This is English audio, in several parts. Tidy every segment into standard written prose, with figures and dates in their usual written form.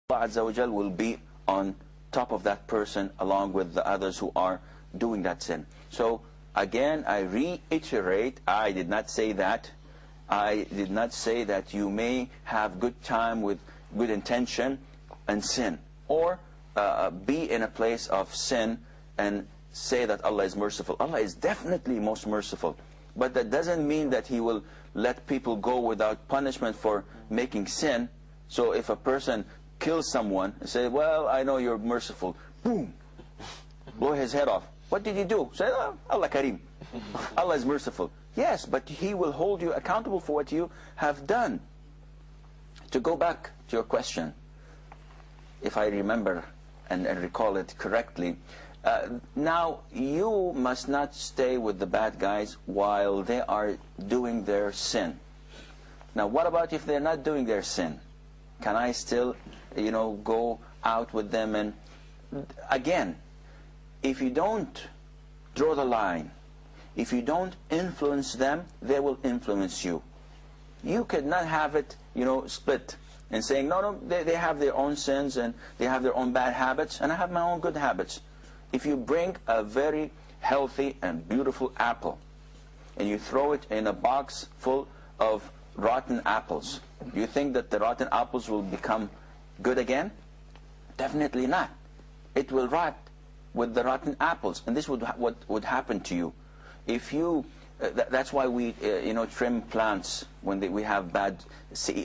Allah Azza wa Jal will be on top of that person along with the others who are doing that sin. So again, I reiterate, I did not say that. I did not say that you may have good time with good intention and sin, or be in a place of sin and say that Allah is merciful. Allah is definitely most merciful, but that doesn't mean that He will let people go without punishment for making sin. So if a person kills someone and say, well, I know you're merciful, boom, blow his head off. What did you do? Say, oh, Allah Kareem. Allah is merciful. Yes, but He will hold you accountable for what you have done. To go back to your question, if I remember and recall it correctly, now you must not stay with the bad guys while they are doing their sin. Now what about if they're not doing their sin? Can I still, go out with them? And again, if you don't draw the line, if you don't influence them, they will influence you. You could not have it, split and saying, no, they have their own sins and they have their own bad habits, and I have my own good habits. If you bring a very healthy and beautiful apple and you throw it in a box full of rotten apples, do you think that the rotten apples will become good again? Definitely not. It will rot with the rotten apples, and this would what would happen to you. If you that's why we trim plants when we have bad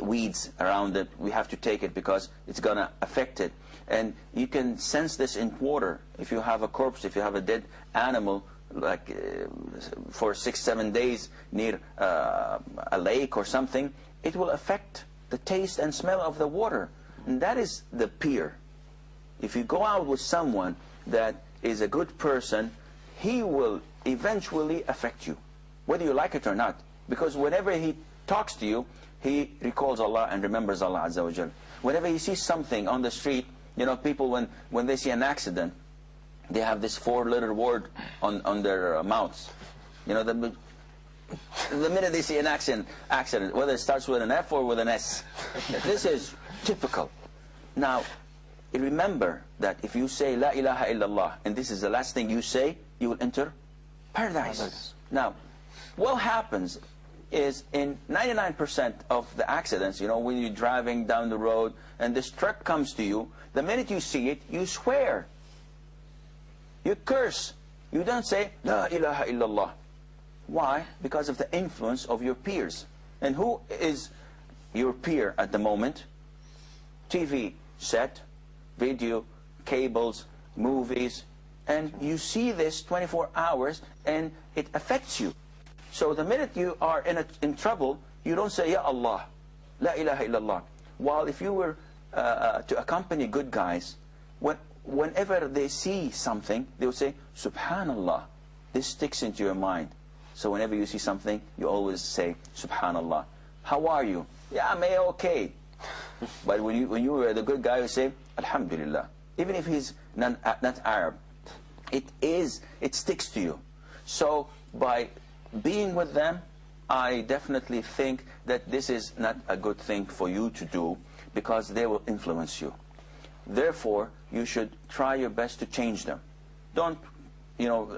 weeds around it. We have to take it because it's gonna affect it. And you can sense this in water. If you have a corpse, if you have a dead animal, like for 6-7 days near a lake or something, it will affect the taste and smell of the water. And that is the peer. If you go out with someone that is a good person, he will eventually affect you, whether you like it or not. Because whenever he talks to you, he recalls Allah and remembers Allah Azza wa Jal. Whenever he sees something on the street, people when they see an accident, they have this 4-letter word on their mouths. The minute they see an accident, whether it starts with an F or with an S. This is typical. Now, remember that if you say La ilaha illallah, and this is the last thing you say, you will enter paradise. Now, what happens is in 99% of the accidents, when you're driving down the road and this truck comes to you, the minute you see it, you swear. You curse. You don't say, La ilaha illallah. Why? Because of the influence of your peers. And who is your peer at the moment? TV set, video, cables, movies, and you see this 24 hours and it affects you. So the minute you are in trouble, you don't say, Ya Allah, La ilaha illallah. While if you were to accompany good guys, whenever they see something, they will say, Subhanallah. This sticks into your mind. So whenever you see something, you always say, Subhanallah. How are you? Yeah, I'm okay. But when you were the good guy, you say, Alhamdulillah. Even if he's not Arab, it sticks to you. So by being with them, I definitely think that this is not a good thing for you to do, because they will influence you. Therefore, you should try your best to change them. Don't,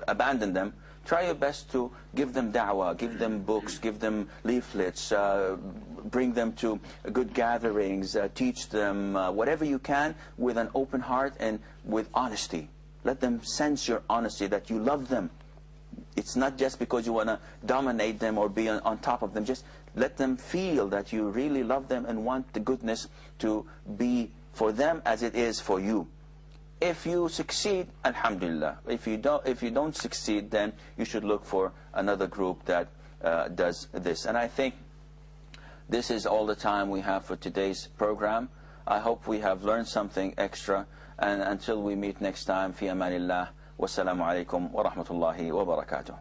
abandon them. Try your best to give them da'wah, give them books, give them leaflets, bring them to good gatherings, teach them whatever you can with an open heart and with honesty. Let them sense your honesty, that you love them. It's not just because you want to dominate them or be on top of them. Just let them feel that you really love them and want the goodness to be for them as it is for you. If you succeed, alhamdulillah. If you don't succeed, then you should look for another group that does this. And I think this is all the time we have for today's program. I hope we have learned something extra. And until we meet next time, fi amanillah. Wassalamu alaikum wa rahmatullahi wa barakatuh.